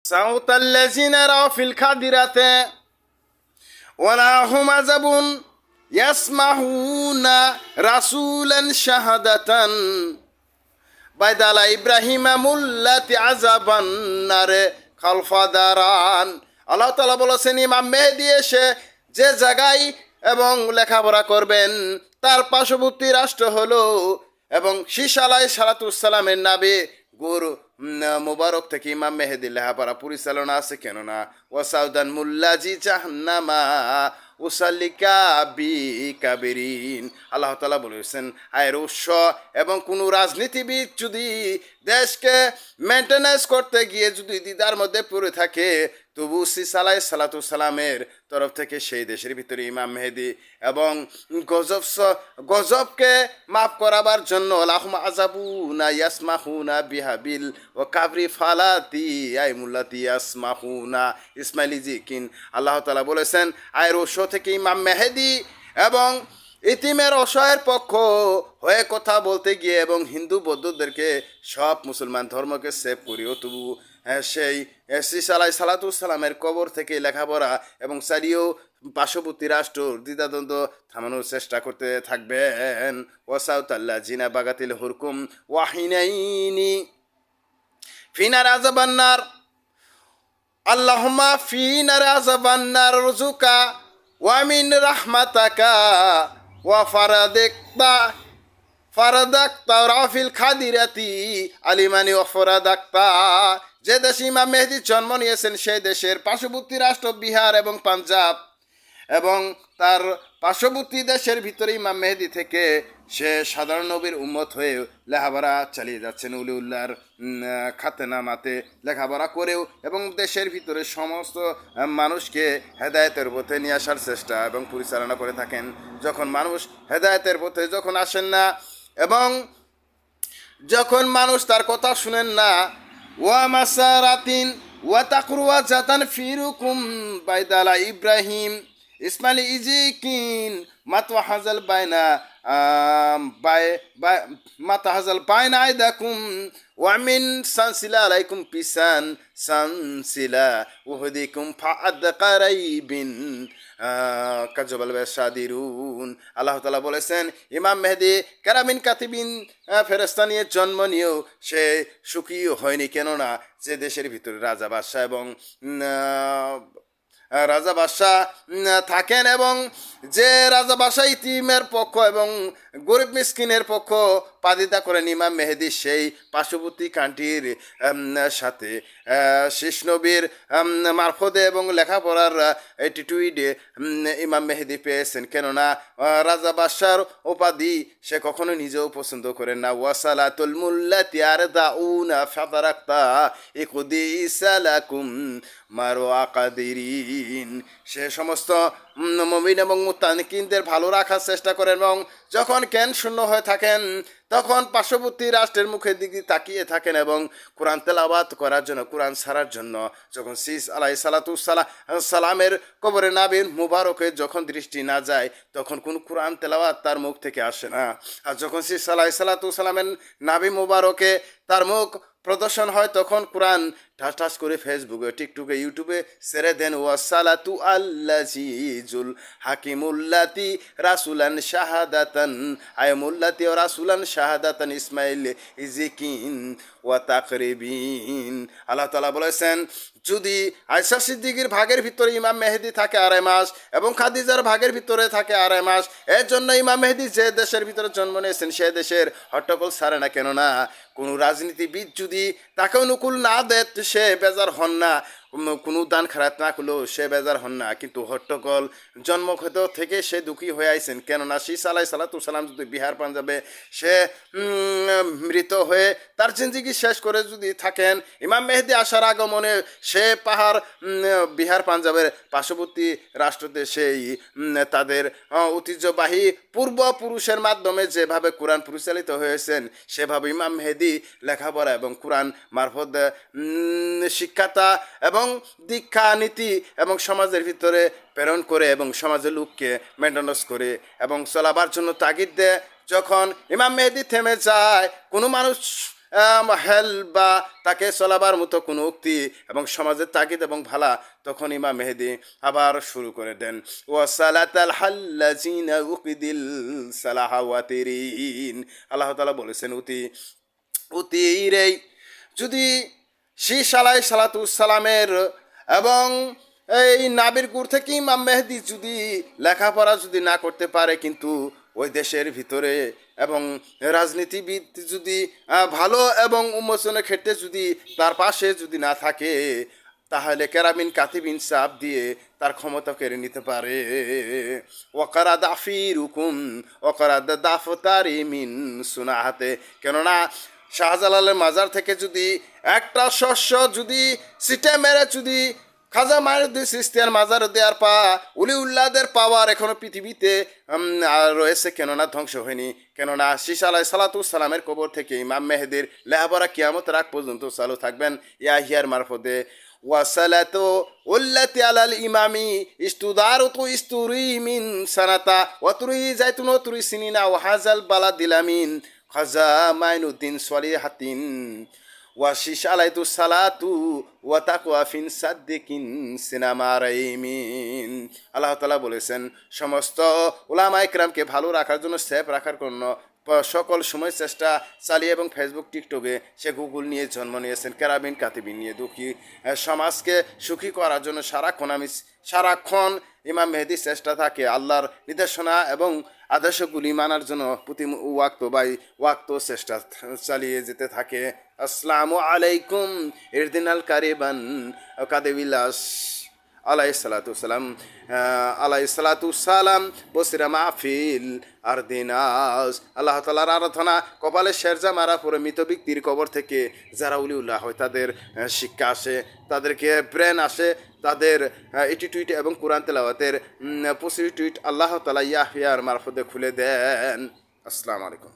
صوت الذين رأوا في الخادرة ولا هم عزب يسمعون رسولا شهادة বাইদালা ইব্রাহিমা মুল্লাতি আযাবান নারে খালফা দারান। আল্লাহ তাআলা বলেছেন ইমাম মেহেদী এসে যে জায়গায় এবং লেখাপড়া করবেন তার পার্শ্ববর্তী রাষ্ট্র হলো এবং শীষ আলাইহিসসালামের নাবি গুরু মুবারক থেকে ইমাম মেহেদী লেখাপড়া পরিচালনা আছে, কেননা ওয়াসাউদান মুল্লাজি জাহান্নামা উসাল্লিকা বি কাবিরিন। আল্লাহ তাআলা বলেছেন আয়ের উৎস এবং কোনো রাজনীতিবিদ যদি দেশকে মেনটেন্যান্স করতে গিয়ে যদি দ্বিধার মধ্যে পড়ে থাকে, তবু ঈসা আলাইহিসসালামের তরফ থেকে সেই দেশের ভিতরে ইমাম মেহেদী এবং গজবকে মাফ করাবার জন্য লাহুম আযাবুনা ইয়াসমাহুনা বিহাবিল ও কাবরি ফালাতি আইমুল্লাতি ইয়াসমাহুনা ইসমাইলি জিকিন। আল্লাহ তাআলা বলেছেন আয়ের উৎস থেকে ইমাম মেহেদী এবং ইতিমের অসহায়ের পক্ষ হয়ে কথা বলতে গিয়ে এবং হিন্দু বৌদ্ধদেরকে সব মুসলমান ধর্মকে সেভ করিও, তবু সেই ঈসা আলাইহিসসালামের কবর থেকে লেখাপড়া এবং সারিও পার্শ্ববর্তী রাষ্ট্র দ্বিধাদ্বন্দ্ব থামানোর চেষ্টা করতে থাকবেন। ওয়াসাউতাল্লাহ জিনা বাগাতিল হুরকুম ওয়াহিনাইনি ফিনার আযাবান্নার আল্লাহুম্মা ফিনার আযাবান্নার রুজুকা ওয়া মিন রাহমাতাকা ওয়া ফারাদাক্তা রাফিল খাদিরাতি আলিমানি ওয়া ফারাদাক্তা। যে দেশে ইমাম মেহেদী জন্ম নিয়েছেন সেই দেশের পার্শ্ববর্তী রাষ্ট্র বিহার এবং পাঞ্জাব এবং তার পার্শ্ববর্তী দেশের ভিতরে ইমাম মেহেদী থেকে সে সাধারণ নবীর উম্মত হয়ে লেখাপড়া চালিয়ে যাচ্ছেন উলিউল্লাহর খাতেনামাতে লেখাপড়া করেও এবং দেশের ভিতরে সমস্ত মানুষকে হেদায়েতের পথে নিয়ে আসার চেষ্টা এবং পরিচালনা করে থাকেন। যখন মানুষ হেদায়েতের পথে যখন আসেন না এবং যখন মানুষ তার কথা শুনেন না, ওয়া মাসারাতিন ওয়া তাকরুয়া জাতান ফিরুকুম বাইদালা ইব্রাহিম ইসমাইল ইজিকিন মাতওয়া হাজাল বাইনা মাতা হাজাল বাইনা আইদাকুম ওয়া মিন সানসিলা আলাইকুম পিসান সানসিলা ওহদিকুম ফাআদ কারাইবিন কাজবাল বেসাদিরুন। আল্লাহ তাআলা বলেছেন ইমাম মেহেদী কারামিন কাতিবিন ফেরেশতা নিয়ে জন্ম নিয়েও সে সুখী হয়নি, কেননা যে দেশের ভিতরে রাজা বাদশাহ এবং রাজা বাদশাহ থাকেন এবং যে রাজা বাদশাহ ইতিমের পক্ষ এবং গরিব মিসকিনের পক্ষ পাদিতা করেন ইমাম মেহেদী সেই পার্শ্ববর্তী কান্ট্রির সাথে শেষ নবীর মারফতে এবং লেখাপড়ার অ্যাটিটিউডে ইমাম মেহেদী পেয়েছেন, কেননা রাজা বাদশার উপাধি সে কখনো নিজেও পছন্দ করেন না। ওয়াসালাতুল মুল্লাতি আরদাউনা ফাতারাক্তা ইকুদিসা লাকুম মারু আকাদিরিন। সে সমস্ত মুমিন এবং মুত্তাকিনদের ভালো রাখার চেষ্টা করেন এবং যখন জ্ঞান শূন্য হয়ে থাকেন তখন পার্শ্ববর্তী রাষ্ট্রের মুখের দিকে তাকিয়ে থাকেন এবং কোরআন তেলাওয়াত করার জন্য কোরআন ছাড়ার জন্য যখন ঈসা আলাইহিসসালামের কবরে নাবির মুবারকে যখন দৃষ্টি না যায় তখন কোন কোরআন তেলাওয়াত তার মুখ থেকে আসে না। আর যখন ঈসা আলাইহিসসালামের নাবি মুবারকে তার মুখ প্রদর্শন হয় তখন কোরআন ঠাস ঠাস করে ফেসবুকে টিকটকে ইউটিউবে ছেড়ে দেন। ওয়াসালাতু আল্লাজিজুল হাকিমুল্লাতি রাসুলান শাহাদাতান আয়মুল্লাতি ও রাসুলান শাহাদাতান ইসমাইল ইজিকিন ওয়া তাকরিবিন। আল্লাহ তাআলা বলেছেন যদি আয়েশা সিদ্দিকীর ভাগের ভিতরে ইমাম মেহেদী থাকে 2.5 মাস এবং খাদিজার ভাগের ভিতরে থাকে 2.5 মাস, এর জন্য ইমাম মেহেদী যে দেশের ভিতরে জন্ম নিয়েছেন সে দেশের হট্টগোল ছাড়ে না, কেননা কোনো রাজনীতিবিদ যদি তাকে অনুকূল না দেয় সে বেজার হন না, কোনো দান খারাপ না করলেও সে বেজার হন না, কিন্তু হট্টগোল জন্মগত থেকে সে দুঃখী হয়ে আইছেন, কেননা ঈসা আলাইহিসসালাম যদি বিহার পাঞ্জাবে সে মৃত হয়ে তার জিন্দেগি শেষ করে যদি থাকেন, ইমাম মেহেদী আসার আগমনে সে পাহাড় বিহার পাঞ্জাবের পার্শ্ববর্তী রাষ্ট্রতে সেই তাদের ঐতিহ্যবাহী পূর্বপুরুষের মাধ্যমে যেভাবে কোরআন পরিচালিত হয়েছেন সেভাবে ইমাম মেহেদী লেখাপড়া এবং কোরআন মারফত শিক্ষাতা এবং দীক্ষা নীতি এবং সমাজের ভিতরে প্রেরণ করে এবং সমাজের লোককে মেনটেন্যান্স করে এবং চলাবার জন্য তাগিদ দেয়। যখন ইমাম মেহেদী থেমে যায় কোনো মানুষ হেল্প বা তাকে চলাবার মতো কোনো উক্তি এবং সমাজের তাগিদ এবং ভালা, তখন ইমাম মেহেদি আবার শুরু করে দেন, ওয়াসালাতাল হাল্লাজিনা উকিদিল সালাহাওয়াতিরিন। আল্লাহ তাআলা বলেছেন অতিরেই যদি শীষ আলাই সালামের এবং এই নাবির গুড় থেকে ইমাম মেহেদি যদি লেখাপড়া যদি না করতে পারে, কিন্তু ওই দেশের ভিতরে এবং রাজনীতিবিদ যদি ভালো এবং উন্মোচনের ক্ষেত্রে যদি তার পাশে যদি না থাকে, তাহলে কেরামিন কাতিবিন চাপ দিয়ে তার ক্ষমতা কেড়ে নিতে পারে। ওয়াকারা দাফির হুকুম ওয়াকারা দাফতারি মিন সুনাহাতে, কেননা শাহজালালের মাজার থেকে যদি একটা শস্য যদি সিটে মেরে যদি খাজা মাইনুদ্দিন সিস্তিয়ার মাজার দেওয়ার উলি উল্লাদের পাওয়ার এখনো পৃথিবীতে রয়েছে, কেননা ধ্বংস হয়নি। কেননা শীষ আলাই সালামের কবর থেকে ইমাম মেহেদির লেহাপড়া কিয়ামত রাগ পর্যন্ত চালু থাকবেন ইয়াহিয়ার মারফতে। ওয়াসালাতু উল্লাতি আলাল ইমামি ইস্তুদারতু ইস্তুরি মিন সানাতা ওয়াতুরি জাইতুন ওয়াতুরি সিনিনা ওয়াহাজাল বালাদিলামিন খাজা মাইনুদ্দিন সলিহাতিন ওয়াশিস আলাইতু সালাতু ওয়া তাকওয়া ফিন সাদ্দিকিন সিনামা রাইমিন। আল্লাহ তাআলা বলেছেন সমস্ত উলামা ইকরামকে ভালো রাখার জন্য, সেফ রাখার জন্য সকল সময় চেষ্টা চালিয়ে এবং ফেসবুক টিকটকে সে গুগল নিয়ে জন্ম নিয়েছেন, কেরাবিন কাতিবিন নিয়ে দুঃখী সমাজকে সুখী করার জন্য সারাক্ষণ ইমাম মেহেদির চেষ্টা থাকে আল্লাহর নির্দেশনা এবং আদর্শগুলি মানার জন্য প্রতি ওয়াক্ত চেষ্টা চালিয়ে যেতে থাকে। আসসালামু আলাইকুম ইরদিনাল কারিবান কাদেবিলাস আলাইসালাতুসালাম বসিরা মাহফিল আর দিনাস। আল্লাহ তাআলার আরাধনা কপালে শেরজা মারা পরে মৃত ব্যক্তির কবর থেকে যারা উলিউল্লাহ হয় তাদের শিক্ষা আসে, তাদেরকে ব্রেন আসে, তাদের এটিটিউড এবং কোরআন তেলাওয়াতের পসিটিউড আল্লাহ তাআলা ইয়াহিয়ার মারফতে খুলে দেন। আসসালামু আলাইকুম।